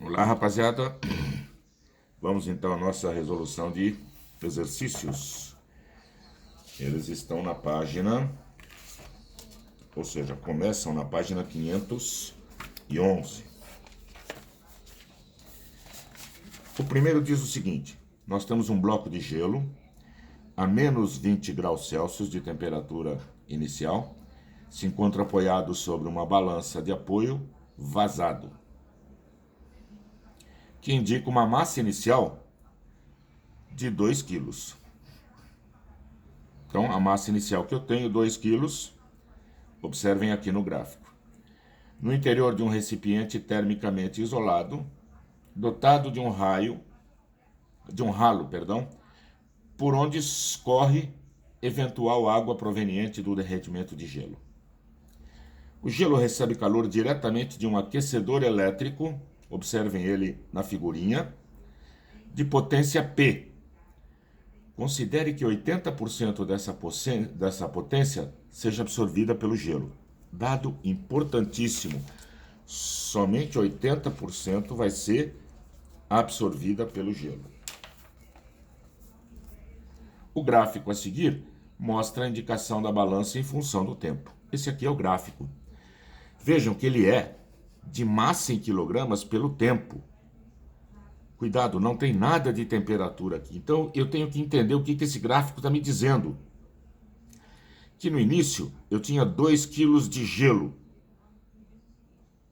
Olá, rapaziada. Vamos então à nossa resolução de exercícios. Eles estão na página, ou seja, começam na página 511. O primeiro diz o seguinte: nós temos um bloco de gelo a menos 20 graus Celsius de temperatura inicial, se encontra apoiado sobre uma balança de apoio vazado, que indica uma massa inicial de 2 kg. Então, a massa inicial que eu tenho, 2 kg, observem aqui no gráfico. No interior de um recipiente termicamente isolado, dotado de um ralo, por onde escorre eventual água proveniente do derretimento de gelo. O gelo recebe calor diretamente de um aquecedor elétrico, observem ele na figurinha, de potência P. Considere que 80% dessa potência seja absorvida pelo gelo. Dado importantíssimo, somente 80% vai ser absorvida pelo gelo. O gráfico a seguir mostra a indicação da balança em função do tempo. Esse aqui é o gráfico. Vejam que ele é de massa em quilogramas pelo tempo. Cuidado, não tem nada de temperatura aqui. Então, eu tenho que entender o que esse gráfico está me dizendo. Que no início, eu tinha 2 kg de gelo.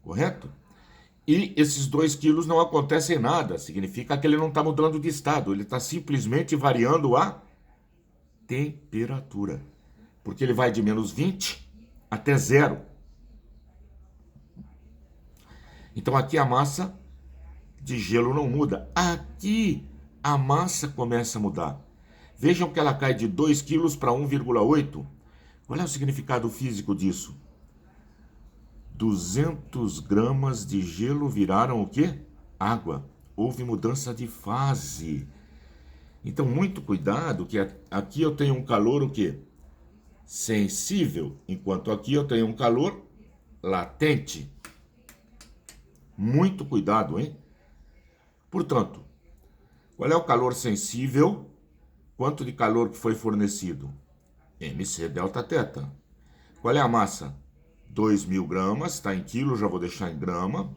Correto? E esses 2 kg não acontecem nada. Significa que ele não está mudando de estado. Ele está simplesmente variando a temperatura. Porque ele vai de menos 20 até 0. Então, aqui a massa de gelo não muda. Aqui a massa começa a mudar. Vejam que ela cai de 2 kg para 1,8. Qual é o significado físico disso? 200 gramas de gelo viraram o quê? Água. Houve mudança de fase. Então, muito cuidado, que aqui eu tenho um calor o quê? Sensível, enquanto aqui eu tenho um calor latente. Muito cuidado, hein? Portanto, qual é o calor sensível? Quanto de calor que foi fornecido? mc delta θ. Qual é a massa? 2.000 gramas, está em quilo, já vou deixar em grama,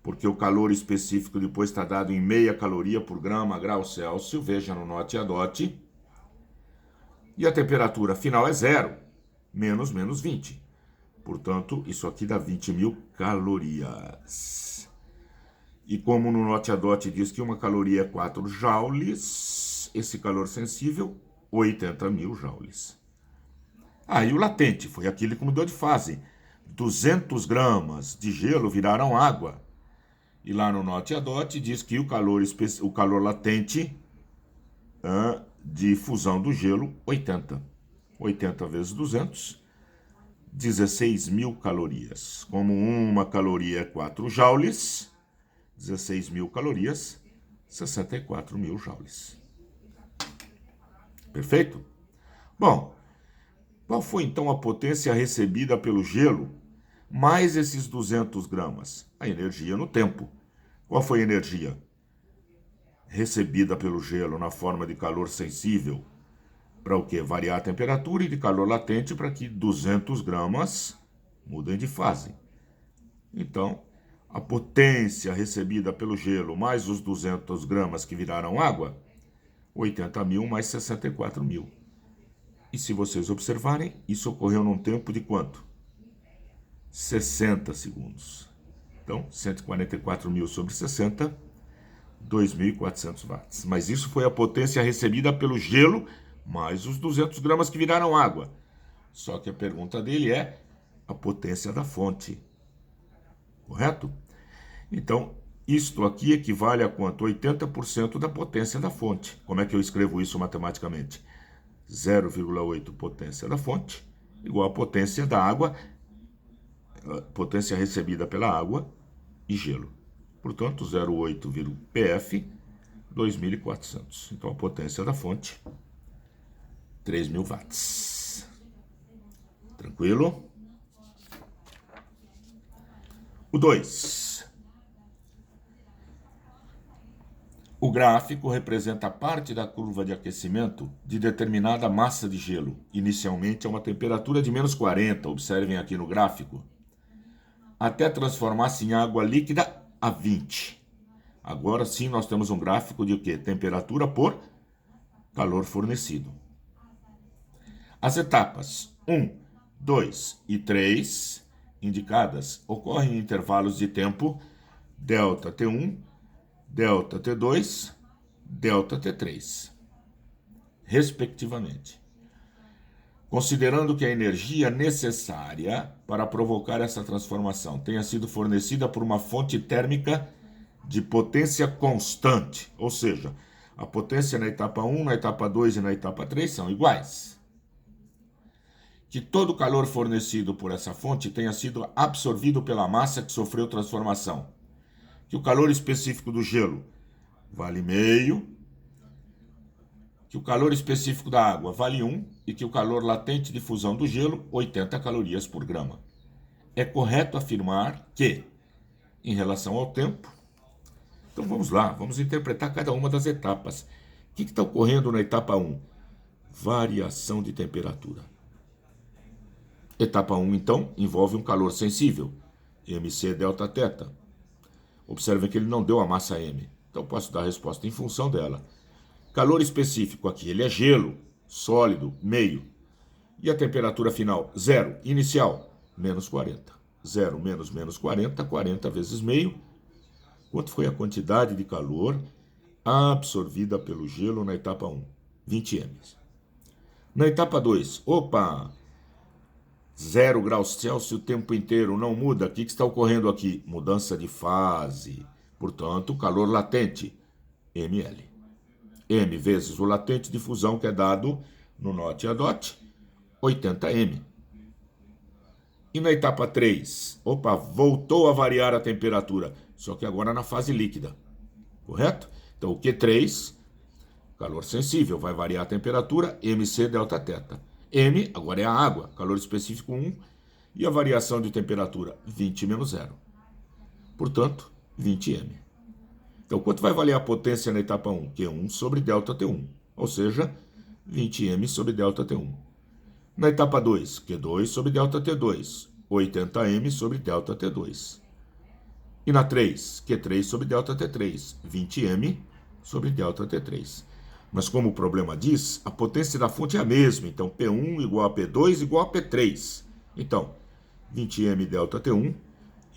porque o calor específico depois está dado em meia caloria por grau Celsius, veja no note e adote. E a temperatura final é 0, menos 20. Portanto, isso aqui dá 20.000 calorias. E como no note e adote diz que uma caloria é 4 joules, esse calor sensível, 80.000 joules. E o latente foi aquele que mudou de fase. 200 gramas de gelo viraram água. E lá no note e adote diz que o calor latente de fusão do gelo, 80. 80 vezes 200, 16.000 calorias. Como uma caloria é 4 joules, 16.000 calorias, 64.000 joules. Perfeito? Bom, qual foi então a potência recebida pelo gelo, mais esses 200 gramas? A energia no tempo. Qual foi a energia recebida pelo gelo na forma de calor sensível? Para o quê? Variar a temperatura, e de calor latente para que 200 gramas mudem de fase. Então, a potência recebida pelo gelo mais os 200 gramas que viraram água, 80.000 mais 64.000. E se vocês observarem, isso ocorreu num tempo de quanto? 60 segundos. Então, 144.000 sobre 60, 2.400 watts. Mas isso foi a potência recebida pelo gelo mais os 200 gramas que viraram água. Só que a pergunta dele é a potência da fonte. Correto? Então, isto aqui equivale a quanto? 80% da potência da fonte. Como é que eu escrevo isso matematicamente? 0,8 potência da fonte igual a potência da água, potência recebida pela água e gelo. Portanto, 0,8 PF, 2.400. Então, a potência da fonte, 3.000 watts. Tranquilo? O 2. O gráfico representa parte da curva de aquecimento de determinada massa de gelo, inicialmente a uma temperatura de menos 40, observem aqui no gráfico, até transformar-se em água líquida a 20. Agora sim nós temos um gráfico de quê? Temperatura por calor fornecido. As etapas 1, 2 e 3, indicadas, ocorrem em intervalos de tempo ΔT1, ΔT2, ΔT3, respectivamente. Considerando que a energia necessária para provocar essa transformação tenha sido fornecida por uma fonte térmica de potência constante, ou seja, a potência na etapa 1, na etapa 2 e na etapa 3 são iguais. Que todo o calor fornecido por essa fonte tenha sido absorvido pela massa que sofreu transformação. Que o calor específico do gelo vale meio, que o calor específico da água vale 1 e que o calor latente de fusão do gelo, 80 calorias por grama. É correto afirmar que, em relação ao tempo, então vamos lá, vamos interpretar cada uma das etapas. O que está ocorrendo na etapa 1? Variação de temperatura. Etapa 1, então, envolve um calor sensível, mc Δθ. Observem que ele não deu a massa m, então posso dar a resposta em função dela. Calor específico aqui, ele é gelo, sólido, meio. E a temperatura final, 0, inicial, menos 40. 0 menos menos 40, 40 vezes meio. Quanto foi a quantidade de calor absorvida pelo gelo na etapa 1? 20 m. Na etapa 2, 0 graus Celsius o tempo inteiro, não muda. O que está ocorrendo aqui? Mudança de fase. Portanto, calor latente, ml. M vezes o latente de fusão, que é dado no NOT e ADOT, 80 m. E na etapa 3, voltou a variar a temperatura, só que agora na fase líquida, correto? Então o Q3, calor sensível, vai variar a temperatura, mc Δθ. M, agora é a água, calor específico 1, e a variação de temperatura, 20 menos 0. Portanto, 20 m. Então, quanto vai valer a potência na etapa 1? Q1 sobre ΔT1, ou seja, 20 m sobre ΔT1. Na etapa 2, Q2 sobre ΔT2, 80 m sobre ΔT2. E na 3, Q3 sobre ΔT3, 20 m sobre ΔT3. Mas como o problema diz, a potência da fonte é a mesma, então P1 igual a P2 igual a P3. Então, 20 m ΔT1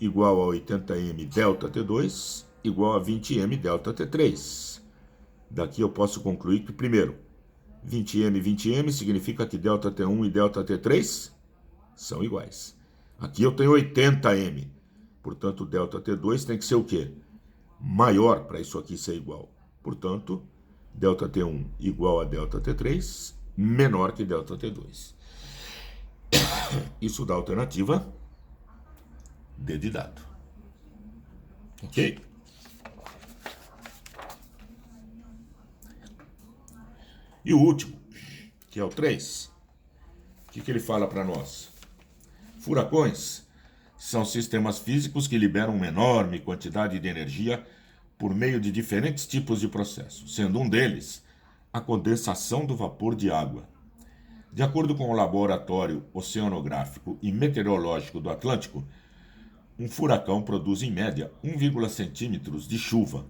igual a 80 m ΔT2 igual a 20 m ΔT3. Daqui eu posso concluir que, primeiro, 20 m significa que ΔT1 e ΔT3 são iguais. Aqui eu tenho 80 m, portanto, ΔT2 tem que ser o quê? Maior para isso aqui ser igual. Portanto, ΔT1 igual a ΔT3 menor que ΔT2. Isso dá a alternativa D de dado. Ok? E o último, que é o 3, o que ele fala para nós? Furacões são sistemas físicos que liberam uma enorme quantidade de energia por meio de diferentes tipos de processos, sendo um deles a condensação do vapor de água. De acordo com o Laboratório Oceanográfico e Meteorológico do Atlântico, um furacão produz, em média, 1,1 centímetros de chuva,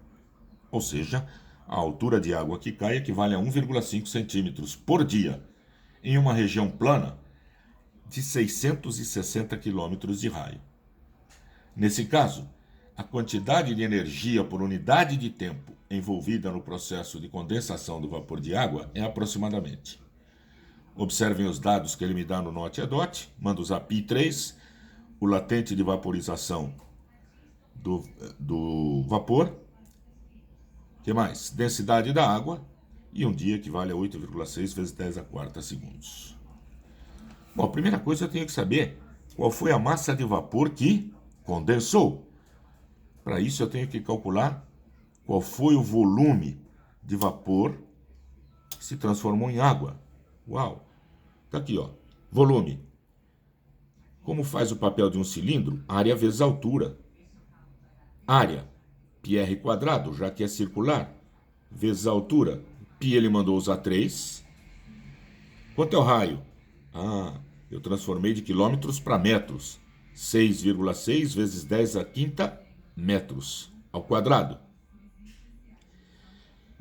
ou seja, a altura de água que cai equivale a 1,5 centímetros por dia, em uma região plana de 660 quilômetros de raio. Nesse caso, a quantidade de energia por unidade de tempo envolvida no processo de condensação do vapor de água é aproximadamente. Observem os dados que ele me dá no NOT e ADOT, manda usar pi3, o latente de vaporização do vapor. O que mais? Densidade da água, e um dia equivale a 8,6 vezes 10 a quarta segundos. Bom, a primeira coisa eu tenho que saber qual foi a massa de vapor que condensou. Para isso eu tenho que calcular qual foi o volume de vapor que se transformou em água. Uau! Tá aqui, ó. Volume. Como faz o papel de um cilindro? Área vezes altura. Área, πr², já que é circular. vezes a altura. Π ele mandou usar 3. Quanto é o raio? Eu transformei de quilômetros para metros. 6,6 vezes 10 à quinta metros ao quadrado.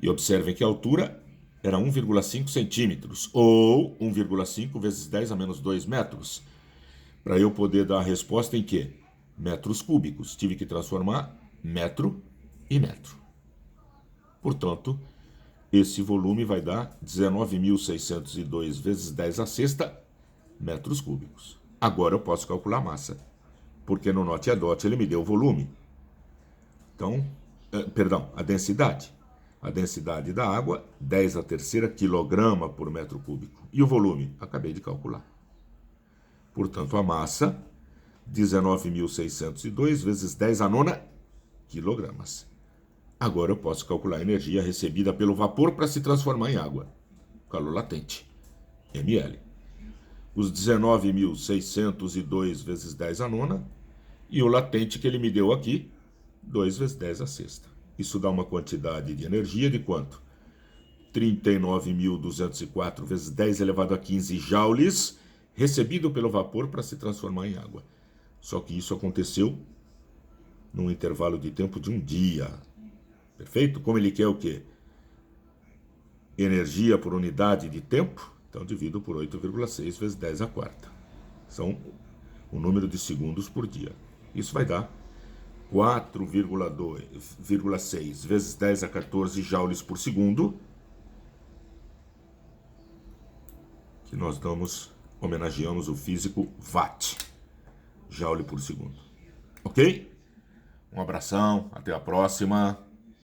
E observem que a altura era 1,5 centímetros, ou 1,5 vezes 10 a menos 2 metros. Para eu poder dar a resposta em quê? Metros cúbicos. Tive que transformar metro em metro. Portanto, esse volume vai dar 19.602 vezes 10 à sexta metros cúbicos. Agora eu posso calcular a massa, porque no note a dot ele me deu o volume. Então, a densidade. A densidade da água, 10 a terceira quilograma por metro cúbico. E o volume? Acabei de calcular. Portanto, a massa, 19.602 vezes 10 a nona quilogramas. Agora eu posso calcular a energia recebida pelo vapor para se transformar em água. Calor latente, ml. Os 19.602 vezes 10 a nona e o latente que ele me deu aqui, 2 vezes 10 a sexta. Isso dá uma quantidade de energia de quanto? 39.204 vezes 10 elevado a 15 joules, recebido pelo vapor para se transformar em água. Só que isso aconteceu num intervalo de tempo de um dia. Perfeito? Como ele quer o quê? Energia por unidade de tempo, então divido por 8,6 vezes 10 a quarta. São o número de segundos por dia. Isso vai dar 4,6 vezes 10 a 14 joules por segundo, que nós homenageamos o físico Watt, joule por segundo. Ok? Um abração, até a próxima.